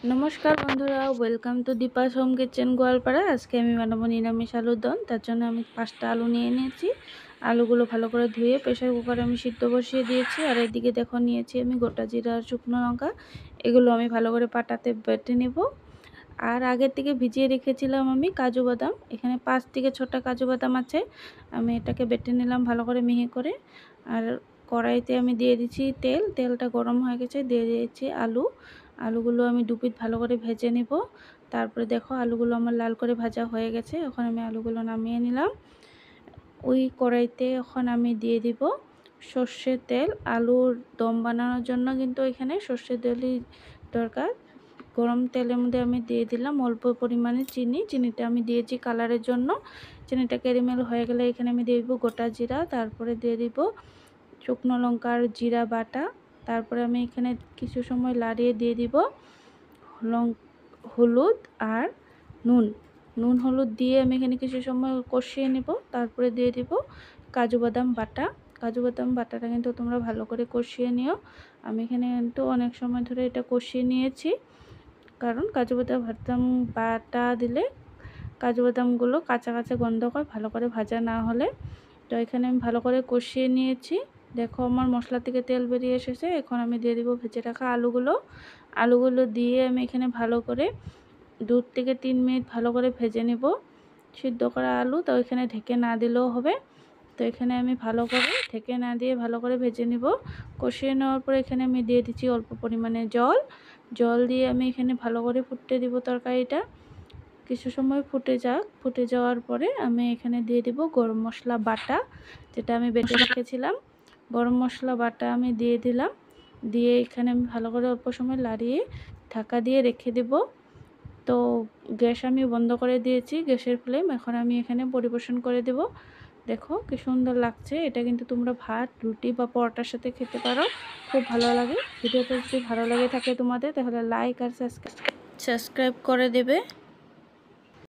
नमस्कार बंधुरा welcome to Deepa's home kitchen Goalpara. आज के बानाबो निरामिष आलुर दम। तार जोन्नो आमी 5टा आलू निये निয়েছি। आलूगुलो भालो करे धुए प्रेसार कुकारे आमी सिद्ध बसिए दिएছি। और एदिके देखो निয়েছি आमी गोटा जिरा और शुकनो लंका, एगुलो आमी भालो करे पाटाते बेटे नेब। और आगे থেকে ভিজিয়ে রেখেছিলাম আমি কাজু বাদাম, এখানে 5 থেকে 6টা কাজু বাদাম আছে। আমি এটাকে বেটে নিলাম ভালো করে মিহি করে। আর কড়াইতে আমি দিয়ে দিচ্ছি তেল, তেলটা গরম হয়ে গেছে, দিয়ে দিয়েছি আলু। আলুগুলো আমি দু পিঠ ভালো করে ভেজে নেব। তারপরে দেখো আলুগুলো আমার লাল করে ভাজা হয়ে গেছে। এখন আমি আলুগুলো নামিয়ে নিলাম। ওই কড়াইতে এখন আমি দিয়ে দিব সর্ষের তেল। আলুর দম বানানোর জন্য কিন্তু এখানে সর্ষের তেলই দরকার। গরম তেলের মধ্যে আমি দিয়ে দিলাম অল্প পরিমাণে চিনি, চিনিটা আমি দিয়েছি কালারের জন্য। চিনিটা ক্যারামেল হয়ে গেলে এখানে আমি দিয়ে দিব গোটা জিরা, তারপরে দিয়ে দিব শুকনো লঙ্কার জিরা বাটা। তারপরে আমি এখানে কিছু সময় লাড়িয়ে দিয়ে দিব হলুদ আর নুন হলুদ দিয়ে আমি এখানে কিছু সময় কষিয়ে নেব। তারপরে দিয়ে দিব কাজু বাদাম বাটা। কাজু বাদাম বাটাটা কিন্তু তোমরা ভালো করে কষিয়ে নিও। আমি এখানে কিন্তু অনেক সময় ধরে এটা কষিয়ে নিয়েছি, কারণ কাজু বাদাম বাটা দিলে কাজু বাদামগুলো কাঁচা কাঁচা গন্ধ হয় ভালো করে ভাজা না হলে। তো এখানে আমি ভালো করে কষিয়ে নিয়েছি। দেখো আমার মশলা থেকে তেল বেরিয়ে এসেছে। এখন আমি দিয়ে দিব ভেজে রাখা আলুগুলো দিয়ে আমি এখানে ভালো করে 2 থেকে 3 মিনিট ভালো করে ভেজে নেব। সিদ্ধ করা আলু তো এখানে ঢেকে না দিলেও হবে। তো এখানে আমি ভালো করে ঢেকে না দিয়ে ভালো করে ভেজে নেব। কষিয়ে নেওয়ার পর এখানে আমি দিয়ে দিচ্ছি অল্প পরিমাণে জল দিয়ে আমি এখানে ভালো করে ফুটতে দিব তরকারিটা। কিছু সময় ফুটে যাওয়ার পরে আমি এখানে দিয়ে দিব গরম মশলা বাটা, যেটা আমি বেটে রেখেছিলাম। গরম মশলা বাটা আমি দিয়ে দিলাম। দিয়ে এখানে আমি ভালো করে অল্প সময় লাড়িয়ে ঢাকা দিয়ে রেখে দেব। তো গ্যাস আমি বন্ধ করে দিয়েছি, গ্যাসের ফ্লেম। এখন আমি এখানে পরিবেশন করে দেব। দেখো কি সুন্দর লাগছে। এটা কিন্তু তোমরা ভাত, রুটি বা পরোটার সাথে খেতে পারো, খুব ভালো লাগে। ভিডিওটা যদি ভালো লাগে থাকে তোমাদের, তাহলে লাইক আর সাবস্ক্রাইব করে দেবে।